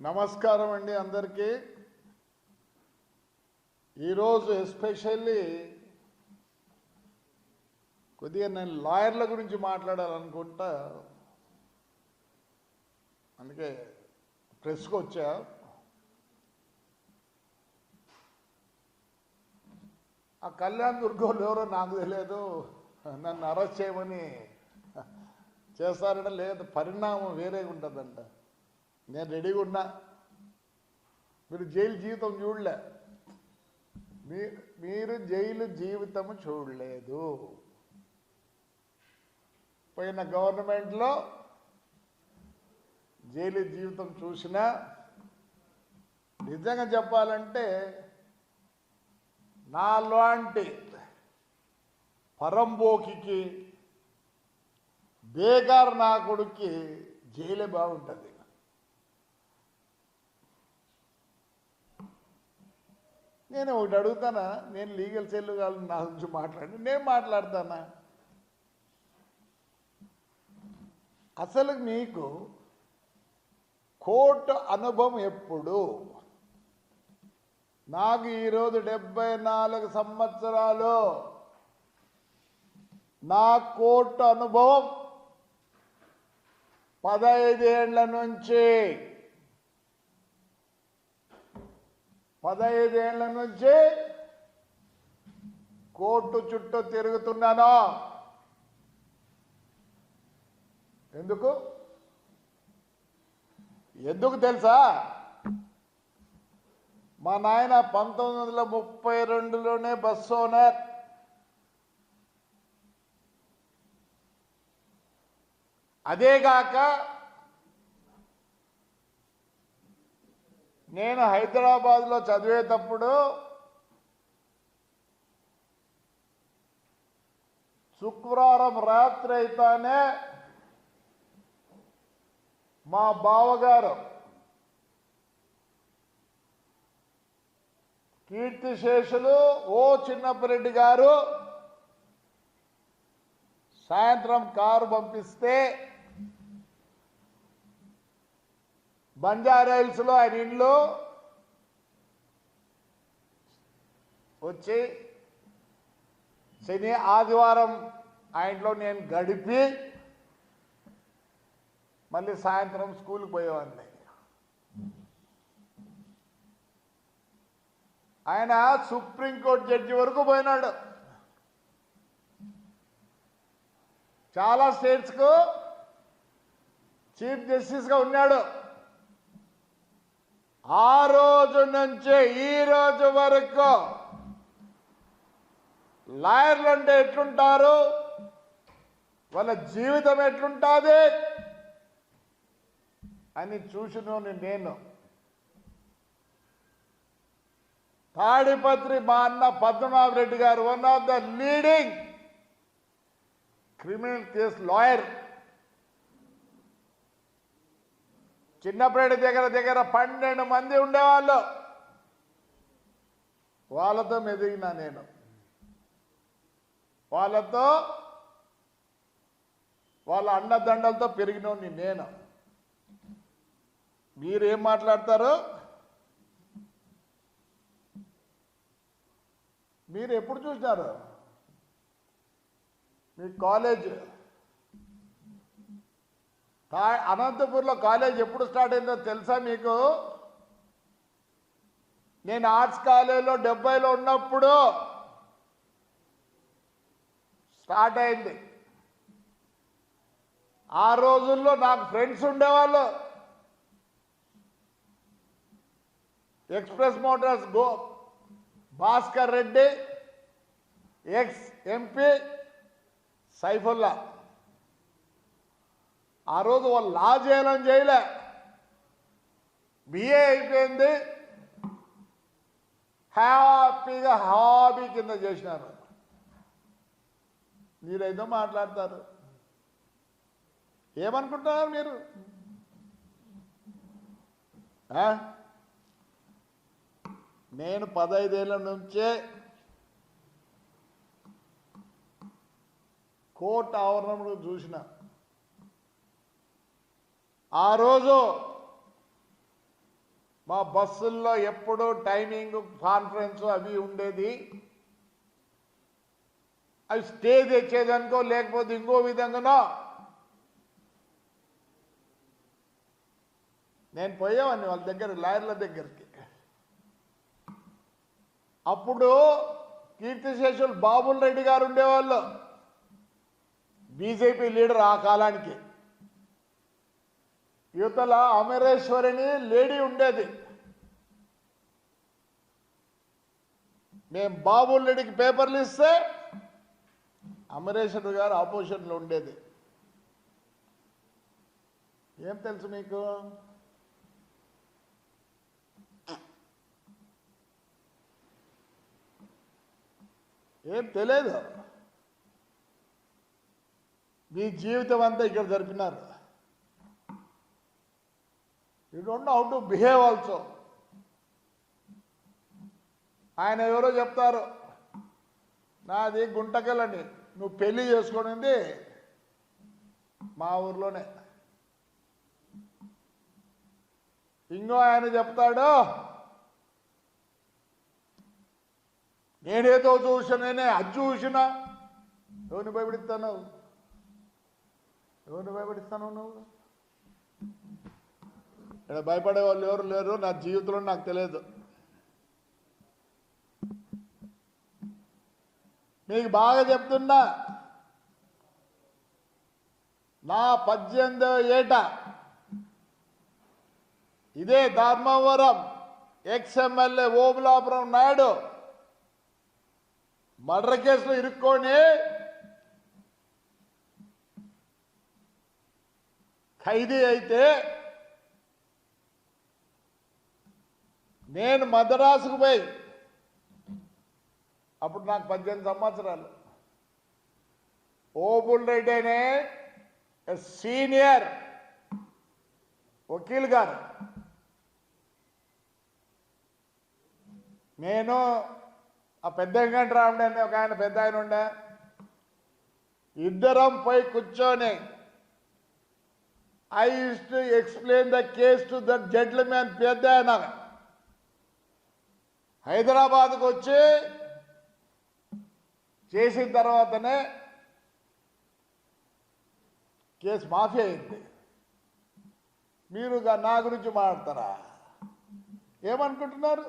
నమస్కారం అండి అందరికీ. ఈరోజు ఎస్పెషల్లీ కొద్దిగా నేను లాయర్ల గురించి మాట్లాడాలనుకుంటా, అందుకే ప్రెస్కి వచ్చా. ఆ కళ్యాణ్ దుర్గోళ్ళు ఎవరో నాకు తెలియదు, నన్ను అరెస్ట్ చేయమని చేస్తారట. లేదు, పరిణామం వేరేగా ఉంటుందంట. నేను రెడీగా ఉన్నా. మీరు జైలు జీవితం చూడలే, మీరు జైలు జీవితం చూడలేదు. పోయిన గవర్నమెంట్లో జైలు జీవితం చూసినా నిజంగా చెప్పాలంటే నాలాంటి పరంబోకి బేగారు నా కొడుక్కి జైలే బాగుంటుంది. నేను ఒకటి అడుగుతానా, నేను లీగల్ సెల్లు కాదు నా గురించి మాట్లాడి నేను మాట్లాడతానా? అసలు మీకు కోర్టు అనుభవం ఎప్పుడు? నాకు ఈరోజు 74 సంవత్సరాలు నా కోర్టు అనుభవం 15 ఏళ్ల నుంచి 15 ఏళ్ల నుంచి కోర్టు చుట్టూ తిరుగుతున్నాను. ఎందుకు తెలుసా? మా నాయన 1932లోనే బస్ ఓనర్. అదేగాక నేను హైదరాబాద్లో చదివేటప్పుడు శుక్రవారం రాత్రి అయితేనే మా బావగారు కీర్తిశేషులు ఓ చిన్నప్పరెడ్డి గారు సాయంత్రం కారు పంపిస్తే బంజారాహిల్స్లో ఆయన ఇల్లు వచ్చి శని ఆదివారం ఆ ఇంట్లో నేను గడిపి మళ్ళీ సాయంత్రం స్కూల్కి పోయేవాడిని. ఆయన సుప్రీంకోర్టు జడ్జి వరకు పోయినాడు. చాలా స్టేట్స్కు చీఫ్ జస్టిస్గా ఉన్నాడు. ఆ రోజు నుంచి ఈ రోజు వరకు లాయర్లు అంటే ఎట్లుంటారు, వాళ్ళ జీవితం ఎట్లుంటుంది అని చూసినోని నేను. తాడిపత్రి మా అన్న పద్మనాభ రెడ్డి గారు one of the leading criminal case lawyer. చిన్నప్పటి దగ్గర 12 మంది ఉండేవాళ్ళు. వాళ్ళతో మెదిగినా నేను, వాళ్ళతో వాళ్ళ అండదండలతో పెరిగినోని నేను. మీరేం మాట్లాడతారు? మీరు ఎప్పుడు చూసినారు? మీ కాలేజ్ అనంతపూర్లో కాలేజ్ ఎప్పుడు స్టార్ట్ అయిందో తెలుసా మీకు? నేను ఆర్ట్స్ కాలేజీలో 70లో ఉన్నప్పుడు స్టార్ట్ అయింది. ఆ రోజుల్లో నాకు ఫ్రెండ్స్ ఉండేవాళ్ళు. Express Motors Bhaskar Reddy, ex MP Saifullah. ఆ రోజు వాళ్ళు లా చేయాలని చేయలే, బిఏ అయిపోయింది, హ్యాపీగా హాబీ కింద చేసినారు. మీరైతే మాట్లాడతారు, ఏమనుకుంటున్నారు మీరు? నేను 15 ఏళ్ల నుంచే కోర్టు ఆవరణంలో చూసిన. ఆ రోజు మా బస్సుల్లో ఎప్పుడూ టైమింగ్ కాన్ఫరెన్స్ అవి ఉండేది. అవి స్టే తెచ్చేదనుకో, లేకపోతే ఇంకో విధంగానో నేను పోయేవాడిని వాళ్ళ దగ్గర, లాయర్ల దగ్గరికి. అప్పుడు కీర్తిశేషులు బాబుల్ రెడ్డి గారు ఉండేవాళ్ళు, బీజేపీ లీడర్ ఆ కాలానికి. యువతల అమరేశ్వరిని లేడీ ఉండేది. మేము బాబుల్ రెడ్డికి పేపర్లు ఇస్తే అమరేశ్వరి గారు ఆపోజిషన్లో ఉండేది. ఏం తెలుసు మీకు? ఏం తెలియదు. మీ జీవితం అంతా ఇక్కడ జరిపినారు. You don't know how to behave also. ఆయన ఎవరో చెప్తారు, నాది గుంటకలని, నువ్వు పెళ్లి చేసుకునింది మా ఊర్లోనే. ఇంకో ఆయన చెప్తాడు, నేనేదో చూసినే అది చూసినా. ఎవరిని భయపడిస్తాను? ఎవరిని భయపడిస్తాను నువ్వు? ఇక్కడ భయపడే వాళ్ళు ఎవరు లేరు నా జీవితంలో, నాకు తెలియదు. మీకు బాగా చెప్తున్నా, నా 18వ ఏట ఇదే ధర్మవరం ఎక్స్ఎమ్మెల్యే ఓబులాపురం నాయుడు మర్డర్ కేసులో ఇరుక్కొని ఖైదీ అయితే నేను మద్రాసుకు పోయి, అప్పుడు నాకు 18 సంవత్సరాలు, ఓబుల్ రెడ్డి అనే సీనియర్ వకీల్ గారు, నేను ఆ పెద్ద వెంకటరాముడు అని ఒక ఆయన పెద్ద ఆయన ఉండే, ఇద్దరం పోయి కూర్చొని I used to explain the case to the gentlemen. పెద్ద ఆయన హైదరాబాద్కు వచ్చి చేసిన తర్వాతనే కేసు మాఫీ అయింది. మీరు నా గురించి మాట్లాడతారా? ఏమనుకుంటున్నారు?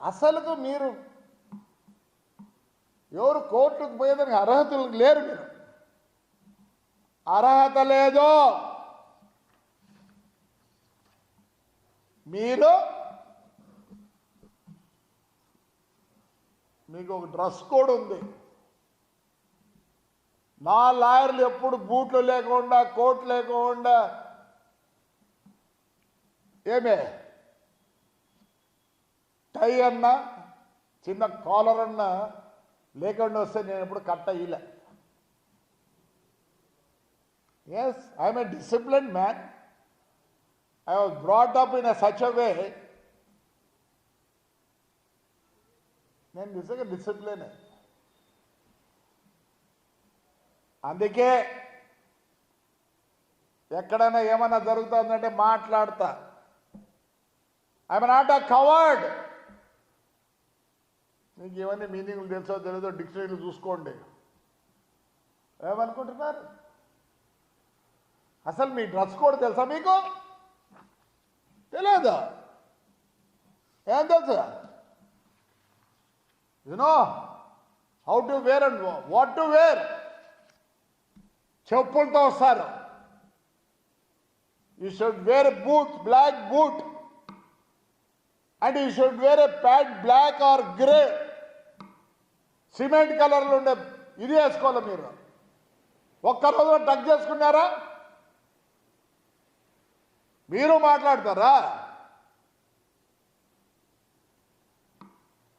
అసలుకు మీరు ఎవరు కోర్టుకు పోయేదానికి అర్హతలు లేరు. మీరు అర్హత లేదు. మీరు మీకు ఒక డ్రెస్ కోడ్ ఉంది. నా లాయర్లు ఎప్పుడు బూట్లు లేకుండా, కోట్ లేకుండా, ఏమే టై అన్నా చిన్న కాలర్ అన్నా లేకుండా వస్తే నేను ఎప్పుడు కట్ అయ్యలే. Yes, I'm a discipline man. I was brought up in such a way. నేను నిజంగా డిసిప్లిన్. అందుకే ఎక్కడైనా ఏమన్నా జరుగుతుందంటే మాట్లాడతా. I'm not a covered. మీకు ఇవన్నీ మీనింగ్లు తెలుసో తెలియదో డిక్షనరీలు చూసుకోండి. ఏమనుకుంటున్నారు? అసలు మీ డ్రెస్ కోడ్ తెలుసా మీకు? తెలియదు. ఏం తెలుసు? You know how to wear and what to wear. చెప్పులతో వస్తారు. You should wear a boot, black boot, and you should wear a pant black or grey. Cement కలర్లో ఉండే ఇది వేసుకోవాలి. మీరు ఒక్కరోజు టక్ చేసుకున్నారా? మీరు మాట్లాడతారా?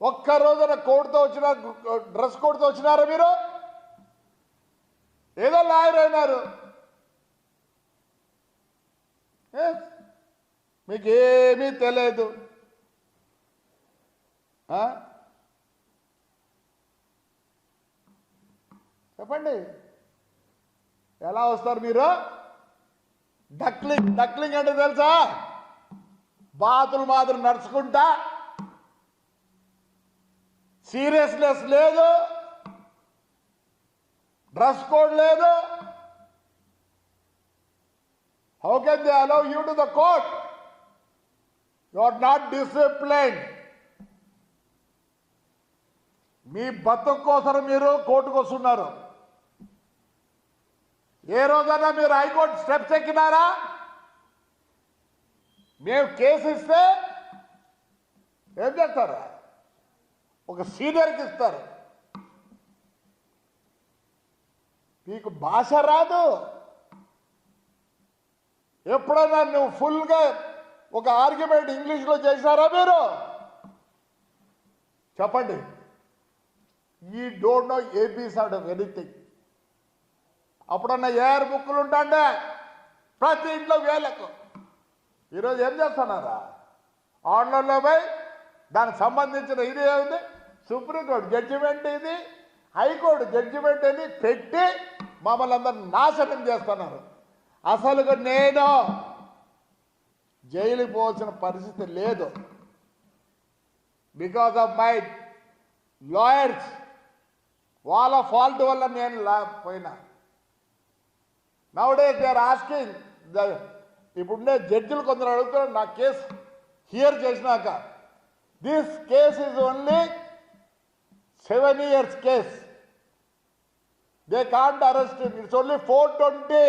ఒక్క రోజున కోడ్తో వచ్చిన, డ్రెస్ కోడ్తో వచ్చినారా మీరు? ఏదో లాయర్ అయినారు. మీకేమీ తెలియదు. చెప్పండి, ఎలా వస్తారు మీరు? డక్లింగ్ డక్లింగ్ అంటే తెలుసా? బాతులు మాదిరి నడుచుకుంటా, సీరియస్నెస్ లేదు, డ్రెస్ కోడ్ లేదు. How can they allow you to the court? You are not disciplined. మీ బతుకు కోసం మీరు కోర్టుకు వస్తున్నారు. ఏ రోజైనా మీరు హైకోర్టు స్టెప్స్ ఎక్కినారా? మేము కేసు ఇస్తే ఏం చేస్తారు? ఒక సీనియర్కి ఇస్తారు. మీకు భాష రాదు. ఎప్పుడైనా నువ్వు ఫుల్గా ఒక ఆర్గ్యుమెంట్ ఇంగ్లీష్లో చేశారా మీరు? చెప్పండి. You don't know ABCs of anything. అప్పుడన్నా ఏఆర్ బుక్కులు ఉంటాండే ప్రతి ఇంట్లో వేలకు. ఈరోజు ఏం చేస్తున్నారా? ఆన్లైన్లో పోయి దానికి సంబంధించిన ఇది ఏముంది, సుప్రీంకోర్టు జడ్జిమెంట్ ఇది, హైకోర్టు జడ్జిమెంట్ ఇది పెట్టి మమ్మల్ని అందరిని నాశనం చేస్తున్నారు. అసలుగా నేను జైలుకి పోవాల్సిన పరిస్థితి లేదు. బికాస్ ఆఫ్ మై లాయర్స్, వాళ్ళ ఫాల్ట్ వల్ల నేను పోయినా. నౌడేస్ దే ఆర్ ఆస్కింగ్, ఇప్పుడుండే జడ్జిలు కొందరు అడుగుతున్నారు నా కేసు హియర్ చేసినాక, this case is only 7 years case, they can't arrest, it's only 420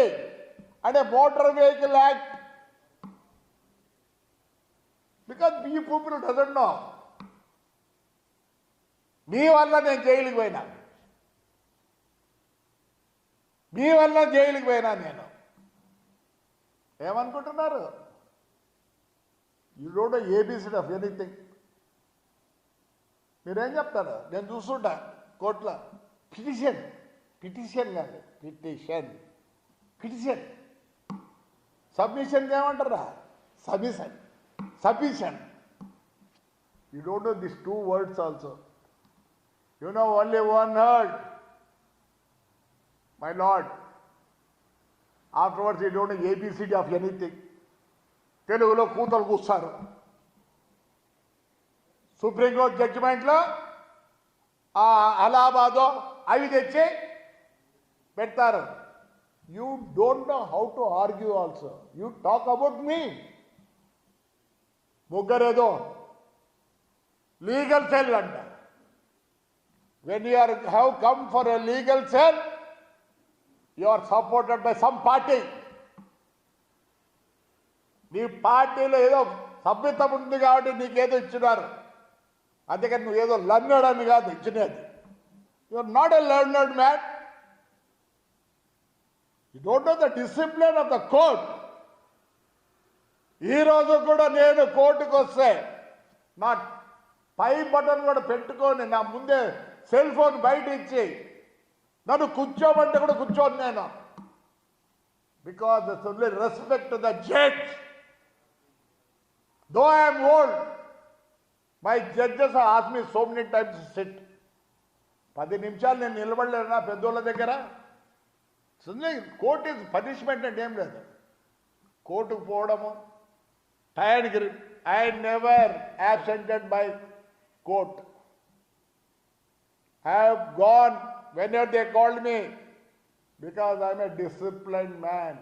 అంటే motor vehicle act. Because you people doesn't know. మీ వల్ల నేను జైలుకి పోయినా, మీ వల్ల జైలుకి పోయినా. నేను ఏమనుకుంటున్నారు? You don't no ABC of anything. మీరేం చెప్తారు? నేను చూస్తుంటా కోర్టులో పిటిషన్, పిటిషన్ కాదు పిటిషన్, పిటిషన్. సబ్మిషన్కి ఏమంటారా? Submission, submission. You don't no this 2 words also. You know only one word, my lord. Afterwards you don't know ABCD of anything. తెలుగులో కూతలు కూస్తారు. Supreme court జడ్జిమెంట్లో అలహాబాదో అవి తెచ్చి పెడతారు. You don't know how to argue also. You talk about me. ముగ్గురేదో legal cell అంట. When you have come for a legal cell, you are supported by some party. నీ పార్టీలో ఏదో సభ్యత్వం ఉంది కాబట్టి నీకేదో ఇచ్చినారు. అందుకని నువ్వు ఏదో లర్నర్డ్ అని కాదు ఇచ్చినది. You are not a learned man. You don't know the discipline of the court. ఈరోజు కూడా నేను కోర్టుకు వస్తే నా పై బటన్ కూడా పెట్టుకొని నా ముందే సెల్ ఫోన్ బయట ఇచ్చి నన్ను కూర్చోమంటే కూడా కూర్చోను నేను. Because that's only respect to the judge. Though I'm old, my judges ask me so many times SIT. 10 నిమిషాలు నేను నిలబడలేనా పెద్దోళ్ళ దగ్గర? కోర్టు ఇస్ పనిష్మెంట్ అంటే ఏం లేదు. కోర్టుకు పోవడము టైంకి. I never absented by court. I have gone whenever they called me because I am a disciplined man.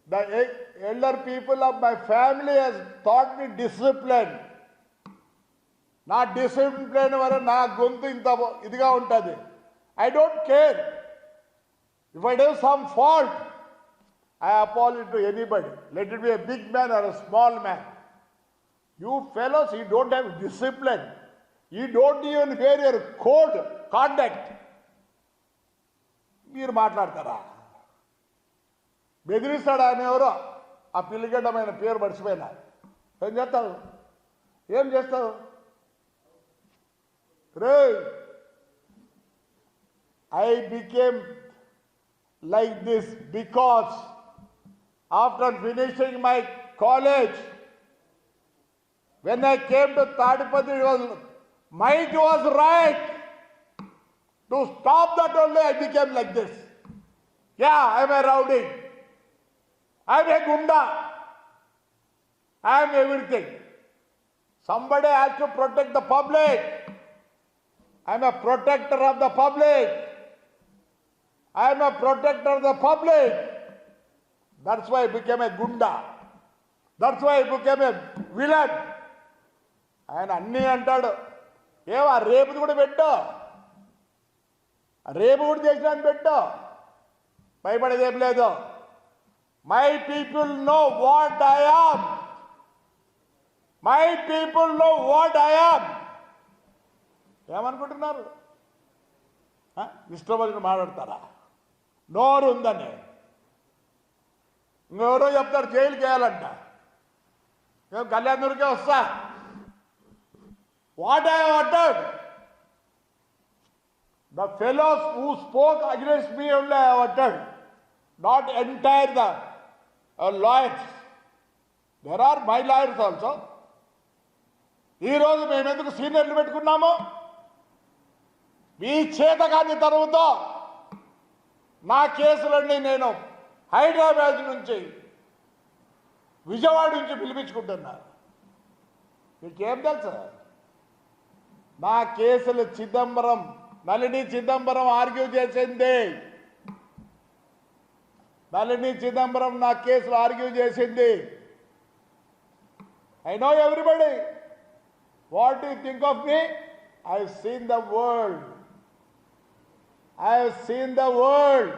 The elder people of my family has taught me discipline. నా discipline వల్ల నా గొంతు ఇంత ఇదిగా ఉంటుంది. I don't care. If I do some fault, I apologize to anybody. Let it be a big man or a small man. You fellows, you don't have discipline. You don't even wear your code conduct. మీరు మాట్లాడతారా? బెదిరిస్తాడా అనేవారు ఆ పిల్లిగడ్డమైన పేరు మర్చిపోయినా. ఏం చేస్తావు? ఏం చేస్తావు? రే I became like this because after finishing my college, when I came to Tadipati, Mike was right. To stop that only I became like this. Yeah, I am a rowdy. I'm a gunda. I'm everything. Somebody has to protect the public. I'm a protector of the public. I'm a protector of the public. That's why I became a gunda. That's why I became a villain. ఆయన అన్నీ అంటాడు. ఏవా రేపు కూడా పెట్టు, రేపు కూడా చేసినాను పెట్టు, భయపడేది ఏం లేదు. My people know what I am. My people know what I am. ఏమనుకుంటున్నారు? ఇష్టం వచ్చిన మాట్లాడతారా? నోరు ఉందని ఇంకెవరో చెప్తారు జైలుకి వేయాలంట. మేము కళ్యాణ్దుర్గే వస్తా. What I uttered the fellows who spoke against me only I uttered, not entire the lawyers. There are my lawyers also. ఈరోజు మేము ఎందుకు సీనియర్లు పెట్టుకున్నాము? మీ చేతకాని తరువుతో నా కేసులన్నీ నేను హైదరాబాద్ నుంచి విజయవాడ నుంచి పిలిపించుకుంటున్నా. మీకేం తెలుసు? నా కేసులు చిదంబరం, నళిని చిదంబరం ఆర్గ్యూ చేసింది. నళిని చిదంబరం నా కేసులు ఆర్గ్యూ చేసింది. I know everybody. What you think of me? I have seen the world. I have seen the world.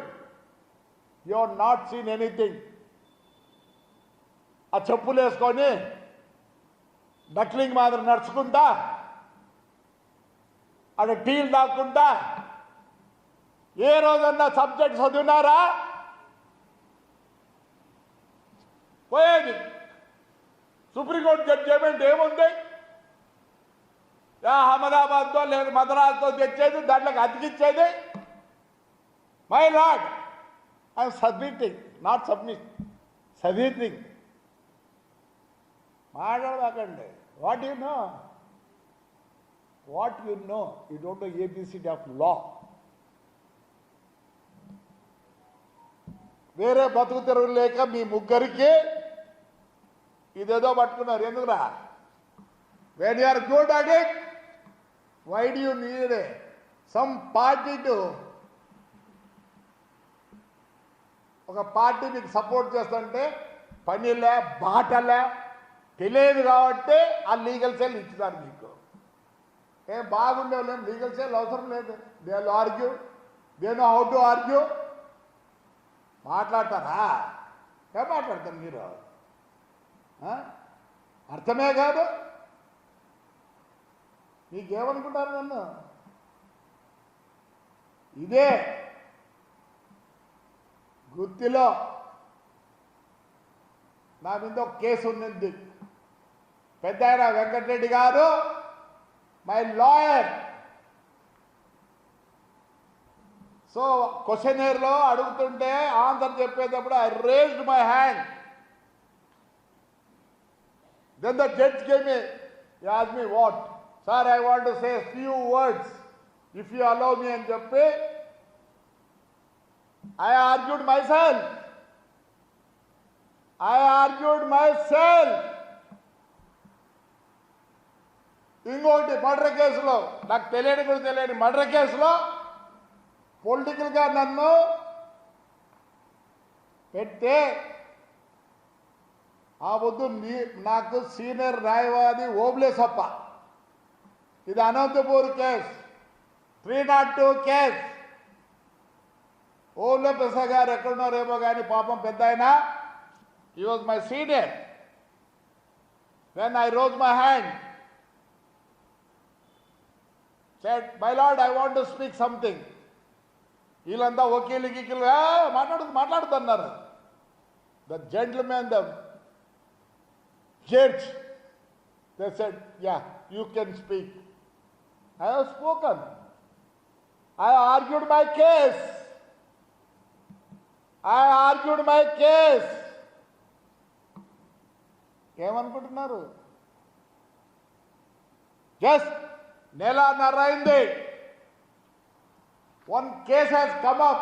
You have not seen anything. ఆ చెప్పులు వేసుకొని డక్లింగ్ మాదిరి నడుచుకుంటా, అక్కడ టీలు తాక్కుంటా ఏ రోజన్నా సబ్జెక్ట్ చదివినారా? పోయేది సుప్రీంకోర్టు జడ్జిమెంట్ ఏముంది? అహ్మదాబాద్తో లేదు మద్రాసుతో తెచ్చేది, దాంట్లోకి అతికిచ్చేది. My Lord, I am submitting, not submit. Submitting. మాట్లాడకండి. What you know? What you know? You don't know ABCD of law. వేరే బతుకు తెరువు లేక మీ ముగ్గురికి ఇదేదో పట్టుకున్నారు. ఎందుకురా? When you are good at it, why do you need some party to ఒక పార్టీ మీకు సపోర్ట్ చేస్తుంటే పనిలే బాటలే తెలియదు కాబట్టి ఆ లీగల్ సెల్ ఇచ్చినారు మీకు. ఏం బాగుండేవాళ్ళేం లీగల్ సెల్ అవసరం లేదు. They will argue, they know how to argue. మాట్లాడతారా? ఏం మాట్లాడతారు మీరు? అర్థమే కాదు. మీకేమనుకుంటారు నన్ను? ఇదే గుత్తిలో నా మీద ఒక కేసు ఉన్నది. పెద్ద ఆయన వెంకటరెడ్డి గారు మై లాయర్. సో క్వశ్చనర్లో అడుగుతుంటే ఆన్సర్ చెప్పేటప్పుడు I raised my hand. Then the judge gave me, he asked me what sir I want to say few words if you allow me అని చెప్పి I argued myself. ఇంకోటి murder కేసులో, నాకు తెలియని కూడా తెలియని మర్డర్ కేసులో పొలిటికల్గా నన్ను పెడితే ఆ వద్దు నాకు సీనియర్ న్యాయవాది ఓబ్లేసప్ప. ఇది అనంతపూర్ కేసు, 302 కేసు. ఓబ్లే ప్రసాద్ గారు ఎక్కడున్నారేమో కానీ పాపం పెద్ద ఆయన, he was my senior. When I rose my hand, said, my lord, I want to speak something. వీళ్ళంతా వకీలు గీకిలు మాట్లాడుతున్నారు. The gentleman, the judge, they said, yeah, you can speak. I have spoken. I argued my case. ఏమనుకుంటున్నారు? Just నెలన్నర అయింది. One case has come up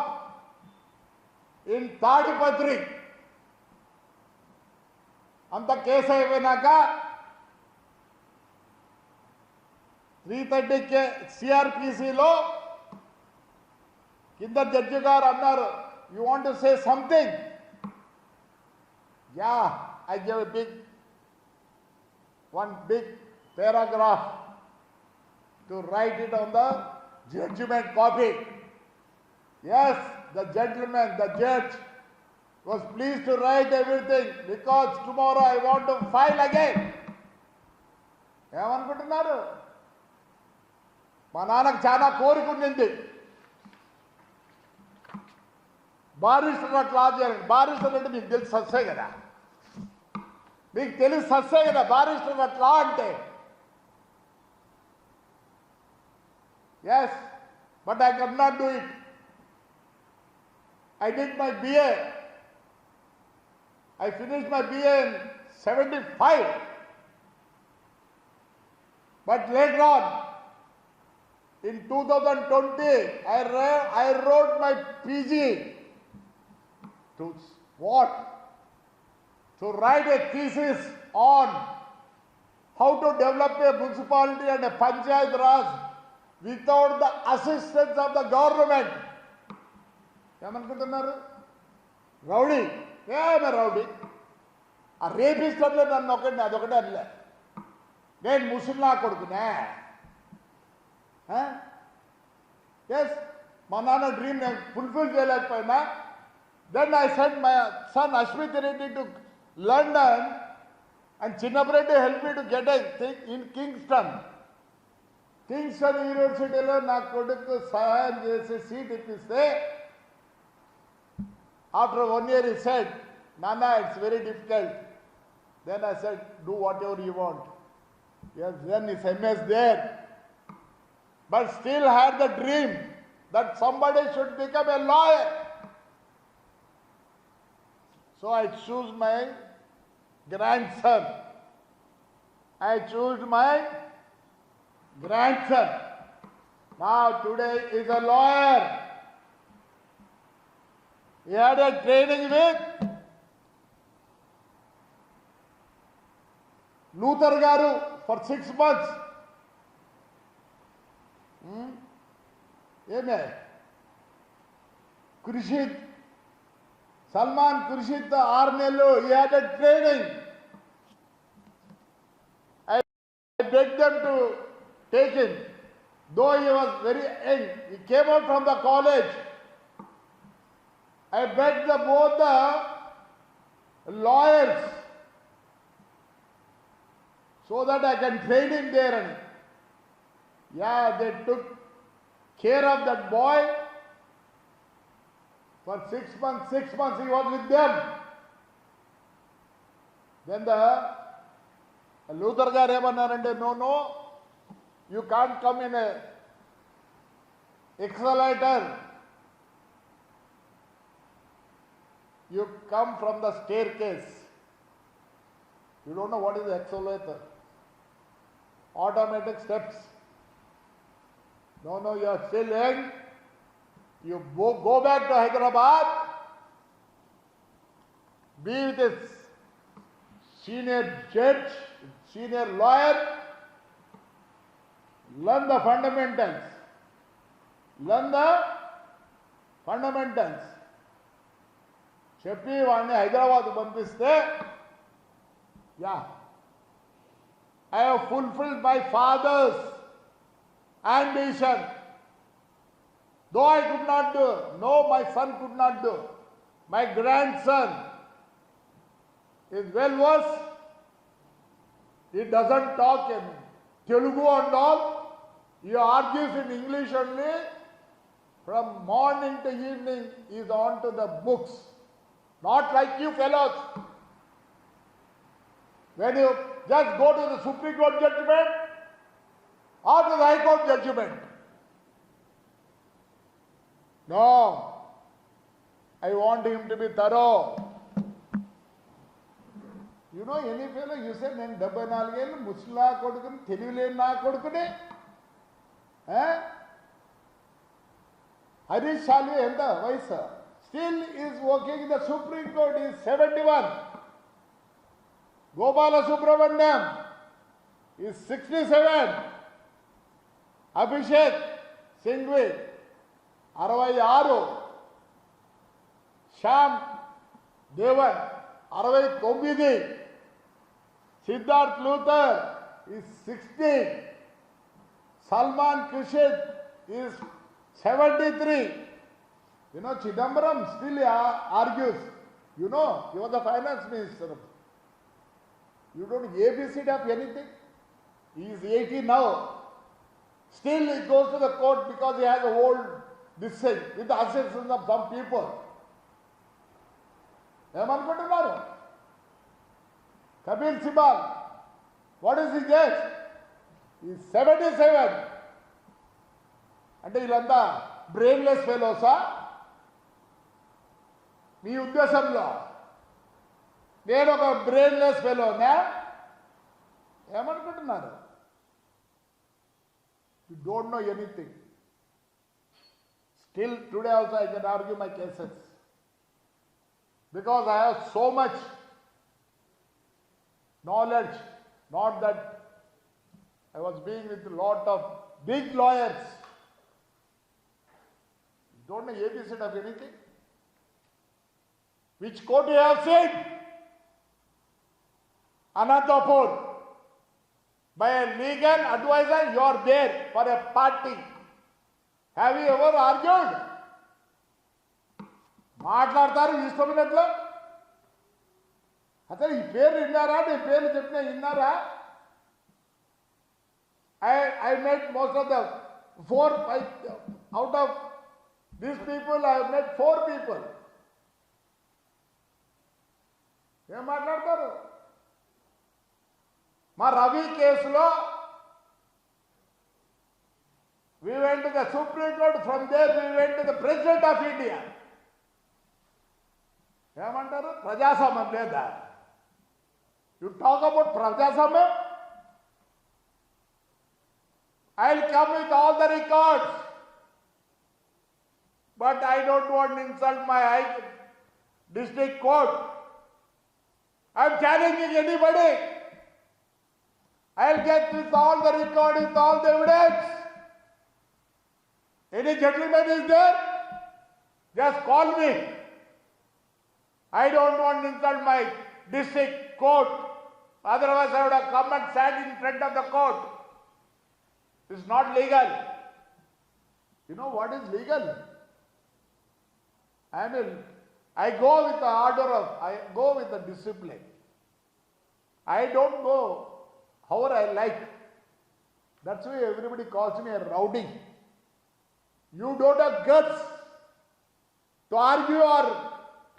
in Tadipatri. అంత case అయిపోయినాక 330 సిఆర్పిసిలో కింద judge గారు అన్నారు, you want to say something? Yeah, I give one big paragraph to write it on the judgment copy. Yes, the gentleman, the judge was pleased to write everything because tomorrow I want to file again. ఏమనుకుంటున్నారు? మా నాన్నకు చాలా కోరిక ఉండింది, barrister అట్లా చేయాలి. Barrister అంటే మీకు తెలిసి సస్తే కదా, మీకు తెలిసి సస్తే కదా బారిస్టర్ అట్లా అంటే. Yes, but I can not do it. I did my BA. I finished my BA in 75. But later on, in 2020, I wrote my PG. To what? To write a thesis on how to develop a municipality and a Panchayat Raj without the assistance of the government. ఏమనుకుంటున్నారు? Rowdy ఏమే rowdy? ఆ రేపిస్టర్లో నన్ను ఒకటి అదొకటే అనలే, నేను ముస్లింలా కొడుకునే. Yes, మా నాన్న డ్రీమ్ నేను ఫుల్ఫిల్ చేయలేకపోయినా. Then I send my son Ashmit Reddy to London and Chinnapareddy help me to get in Kingston యూనివర్సిటీలో నా కొడుకు సహాయం చేసి సీట్ ఇప్పిస్తే, after 1 year he said, Nana, it's very difficult. Then I said, do whatever you want. He has done his MS there, but still had the dream that somebody should become a lawyer. So I choose my grandson. Now today is a lawyer. He had a training with Luther Garu for 6 months. Khurshid, Salman Khurshid, the 6 నెలలు he had a training. I begged them to take him, though he was very young. He came out from the college. I begged both the lawyers so that I can train him there. And yeah, they took care of that boy for 6 months. 6 months he was with them. Then the Luther garu emanarante, no, you can't come in a accelerator. You come from the staircase. You don't know what is the accelerator. Automatic steps. No, you are still young. You go back to Hyderabad. Be with a senior judge, senior lawyer. Learn the fundamentals. చెప్పి వాడిని హైదరాబాద్ పంపిస్తే, yeah, I have fulfilled my father's ambition. Though I could not do, no, my son could not do. My grandson is well versed. He doesn't talk in Telugu and all. He argues in English only. From morning to evening, he is on to the books. Not like you fellows. When you just go to the Supreme Court judgment or to the High Court judgment. No, I want him to be thorough. You know, any fellow, you say, నేను 74 ఏళ్ళు ముస్లా కొడుకుని, తెలివిలేని నా కొడుకుని. హరీష్ సాల్వే ఎంత వయసు? Still is working in the Supreme Court. He is 71. Gopala Subramaniam is 67. Abhishek Singhvi 66. Shyam Devan 69. Siddharth Luther is 16. Salman Kushid is 73. You know, Chidambaram still argues. You know, he was the finance minister. You don't ABC of anything. He is 80 now. Still he goes to the court because he has a old this thing with the assistance of some people. ఏమనుకుంటున్నారు? Kapil Sibal, what is his age? He is 77. అంటే వీళ్ళంతా brainless ఫెలోసా? మీ ఉద్దేశంలో నేను ఒక brainless ఫెలోనా? ఏమనుకుంటున్నారు? You don't know anything. Still today also I can argue my cases. Because I have so much knowledge, not that I was being with a lot of big lawyers. You don't know ABC of anything. Which court you have seen? Anantapur. By a legal advisor, you are there for a party. Have you ever argued? మాట్లాడతారు ఇష్టమైనట్లు. అసలు ఈ పేరు విన్నారా? నీ పేర్లు చెప్పినా విన్నారా? I met most of the 4-5 out of these people. I have met 4 people. ఏం మాట్లాడతారు? మా రవి కేసులో we went to the Supreme Court. From there we went to the President of India. ఏమంటారు? ప్రజాస్వామ్యం లేదా? You talk about ప్రజాస్వామ్యం? I'll come with all the records, but I don't want to insult my district court. I'm challenging anybody. I'll get with all the record, with all the evidence. Any gentleman is there? Just call me. I don't want to insult my district court. Otherwise I would have come and sat in front of the court. It's not legal. You know what is legal? I go with the order of, I go with the discipline. I don't go however I like. That's why everybody calls me a rowdy. You don't have guts to argue or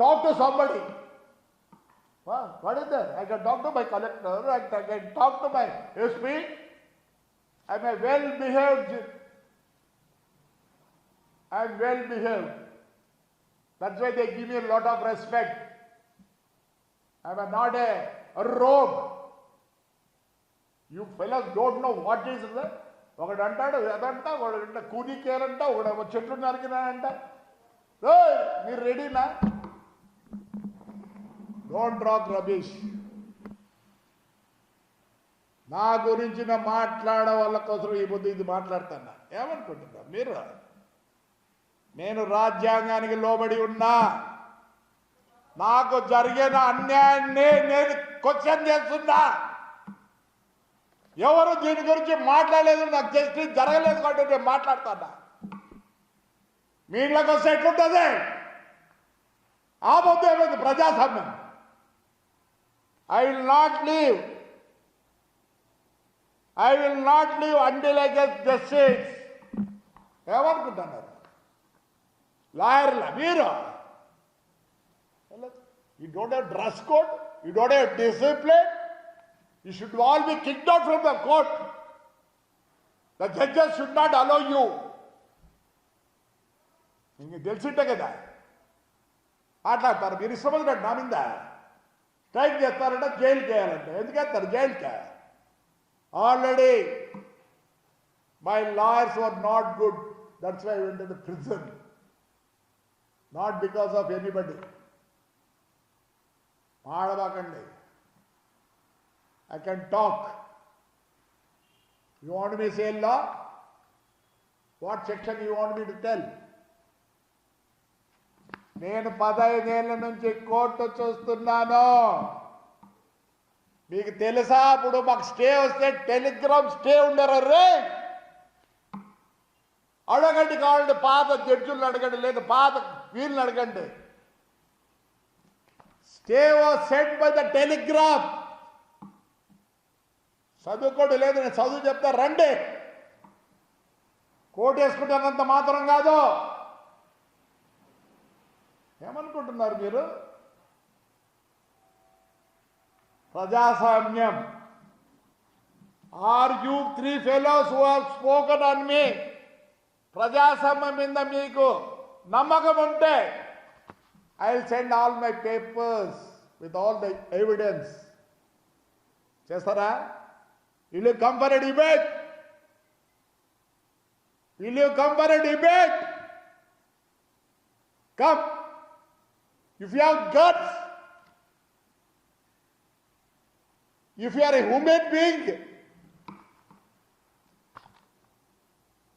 talk to somebody. What is that? I can talk to my collector, I can talk to my SP. I'm a well-behaved. I'm well-behaved. That's why they give me a lot of respect. I'm not a rogue. You fellows don't know what is that. ఒకడు అంటాడు అదంట, ఒకడు కూలికేరంట, ఒకడు చెట్లు నరికినాడంట. మీరు రెడీనా? Don't talk rubbish. నా గురించి మాట్లాడే వాళ్ళ కోసం ఈ బుద్ధి ఇది మాట్లాడుతున్నా. ఏమనుకుంటున్నా మీరు? నేను రాజ్యాంగానికి లోబడి ఉన్నా. నాకు జరిగిన అన్యాయాన్ని నేను క్వశ్చన్ చేస్తున్నా. ఎవరు దీని గురించి మాట్లాడలేదు, నాకు జస్టిస్ జరగలేదు కాబట్టి నేను మాట్లాడుతున్నా. మీ ఇళ్ళకి వస్తే ఎట్లుంటుంది? ఆ బొద్దు ఏమైంది? ప్రజాస్వామ్యం. I will not leave until I get justice. ఏమనుకుంటున్నారు లాయర్లా మీరు? You don't have dress code, you don't have discipline. You should all be kicked out from the court. The judges should not allow you. మీకు తెలిసింటే కదా మాట్లాడతారు. మీరు ఇష్టమైనట్టు నా మీద strike చేస్తారంటే జైలుకి వేయాలంటే ఎందుకు వేస్తారు జైలుకి? Already my lawyers were not good. That's why I went to the prison. Not because of anybody. మాడబాకండి. I can talk. You want me to say law? What section you want me to tell? నేను 15 ఏళ్ల నుంచి court చూస్తున్నాను. మీకు తెలుసా అప్పుడు మాకు stay వస్తే టెలిగ్రామ్ స్టే ఉండరు రే. అడగండి కావాలంటే పాత జడ్జులను అడగండి, లేదా పాత వీళ్ళని అడగండి. Stay was sent by the Telegram. చదువుకోండి, లేదు నేను చదువు చెప్తా రండి. కోర్టు వేసుకుంటున్నంత మాత్రం కాదు. ఏమనుకుంటున్నారు మీరు? ప్రజాస్వామ్యం. Are you 3 fellows who have spoken on me? ప్రజాస్వామ్యం మీద మీకు నమ్మకం ఉంటే I will send all my papers with all the evidence. చేస్తారా? Will you come for a debate? Will you come for a debate? Come. If you have guts, if you are a human being,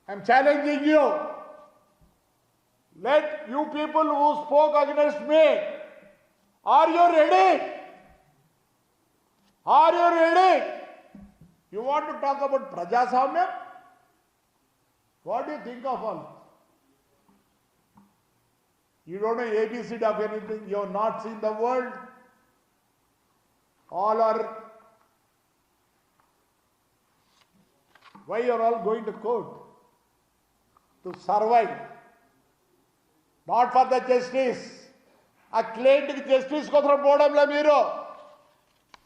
I am challenging you. Let you people who spoke against me, are you ready? Are you ready? You want to talk about Prajaswamya? What do you think of all? You don't know ABCD of anything. You have not seen the world. All are. Why you are all going to court? To survive. Not for the justice. ఆ క్లయింట్కి justice కోసం పోవడంలో మీరు.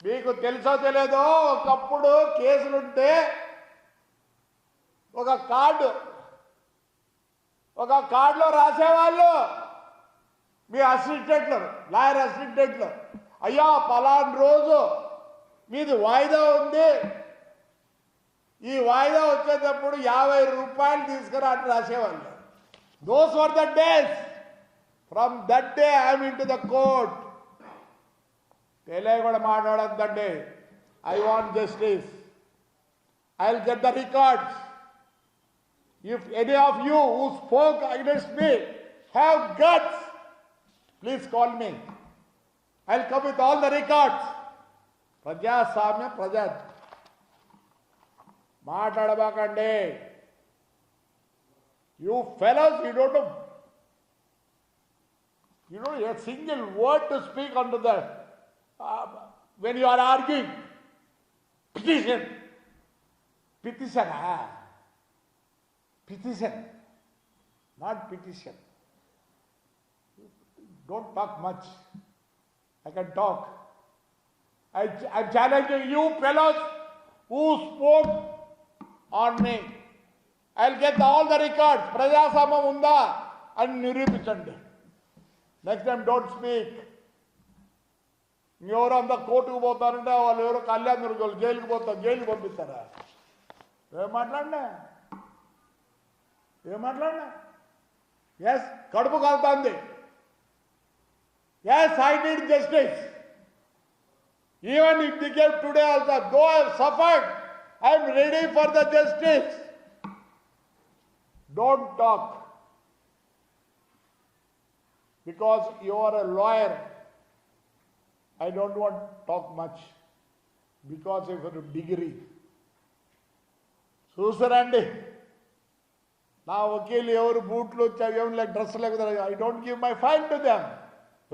మీకు తెలుసో తెలియదో, ఒకప్పుడు కేసులుంటే ఒక కార్డులో రాసేవాళ్ళు మీ అసిస్టెంట్లు, లాయర్ అసిస్టెంట్లు, అయ్యా పలానా రోజు మీది వాయిదా ఉంది, ఈ వాయిదా వచ్చేటప్పుడు 50 రూపాయలు తీసుకురా అని రాసేవాళ్ళు. Those were the days. From that day I'm in to the court. తెలియ కూడా మాట్లాడద్దండి. I want justice. I will get the records. If any of you who spoke against me have guts, please call me. I will come with all the records. ప్రజాస్వామ్య మాట్లాడబాకండి. You fellows, you don't know a single word to speak under the when you are arguing. Petition, not petition. Don't talk much. I can talk. I'm challenging you fellows who spoke on me. I'll get all the records. ప్రజాస్వామ్యం ఉందా అని నిరూపించండి. Next time don't speak. ఎవరు అంతా కోర్టుకు పోతారంటే వాళ్ళు ఎవరో కళ్యాణ్ దుర్గలు జైలుకి జైలుకి పంపిస్తారా? ఏం మాట్లాడినా ఎస్ కడుపు కాలుతుంది. Yes I need justice. Even if they gave today also, though I have suffered, I am ready for the justice. Don't talk because you are a lawyer. I don't want to talk much because of your degree. చూసారండి, నా వకీలు ఎవరు బూట్లు చదివేం లేక dress లేకపోతే I don't give my file to them.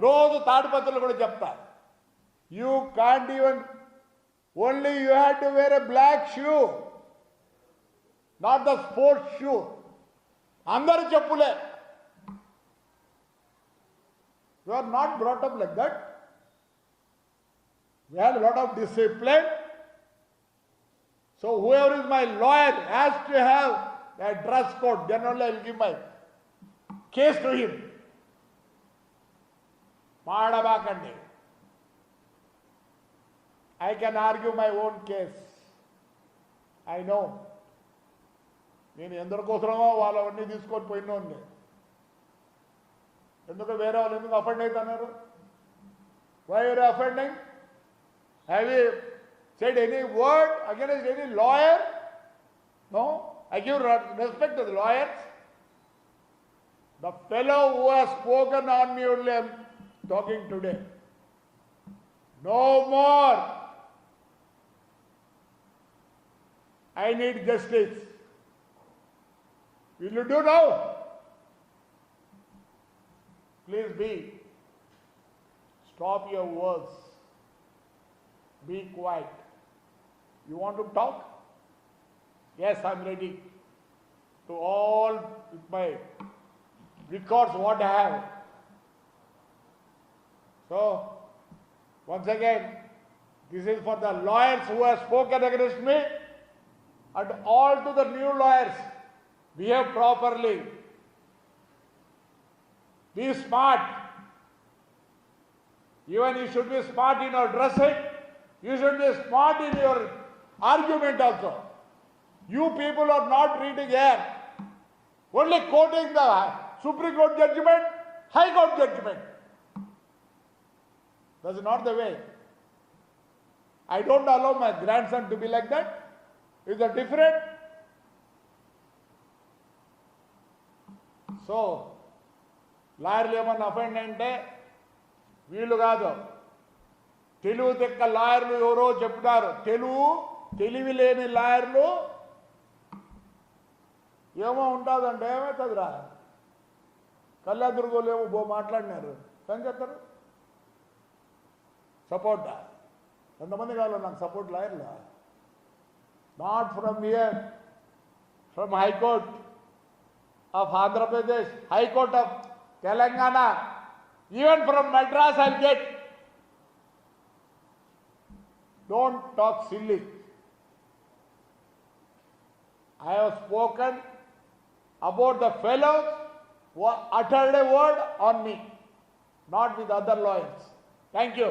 రోజు తాడిపత్రులు కూడా చెప్తా, you can't even, only you had to wear a black shoe, not the sports shoe. అందరు చెప్పులే. We are not brought up like that. We have a lot of discipline. So whoever is my lawyer has to have a dress code. Generally I will give my case to him. Maadabakandi. I can argue my own case. I know. నేను ఎందరికోసమో వాళ్ళవన్నీ తీసుకొని పోయినోండి. ఎందుకు వేరే వాళ్ళు ఎందుకు offend అవుతున్నారు? Why are offending? Have you said any word against any lawyer? No? I give respect to the lawyers. The fellow who has spoken on me only I am talking today. No more. I need justice. Will you do now? Please be. Stop your words. Be quiet. You want to talk? Yes, I am ready to all with my records what I have. So, once again, this is for the lawyers who have spoken against me and all to the new lawyers. Behave properly. Be smart. Even you should be smart in your dressing. You should be smart in your argument also. You people are not reading here. Only quoting the Supreme Court judgment, High Court judgment. That's not the way. I don't allow my grandson to be like that. Is that different? So, లాయర్లు ఏమన్నా offend అంటే వీళ్ళు కాదు. తెలుగు తెక్క లాయర్లు ఎవరో చెప్తారు. తెలివి లేని లాయర్లు ఏమో ఉంటుందంటే ఏమవుతుందిరా, కళ్యాణదుర్గంలో ఏమో మాట్లాడినారు ఏం చెప్తారు? సపోర్టా? ఎంతమంది కావాలి నాకు సపోర్ట్ లాయర్లు? Not from here, from high court of Andhra Pradesh, high court of Telangana, even from Madras I'll get. Don't talk silly. I have spoken about the fellows who uttered a word on me, not with other lawyers. Thank you.